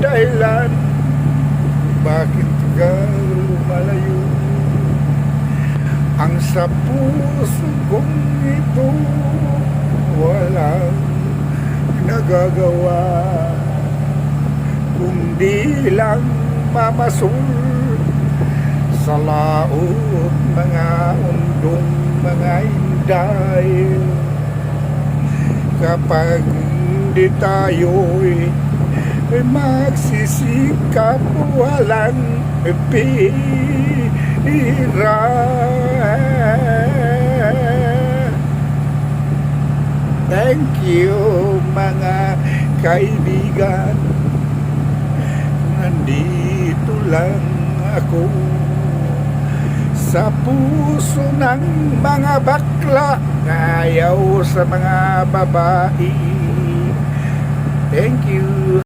dahilan bakit ka lumalayo. Ang sa puso kong ito walang nagagawa kundi lang mamasul sa laot mga undong mga inday. Kapag hindi tayo'y magsisikap walang pira. Thank you mga kaibigan, nandito lang ako sa puso ng mga bakla, ayaw sa mga babae. Thank you.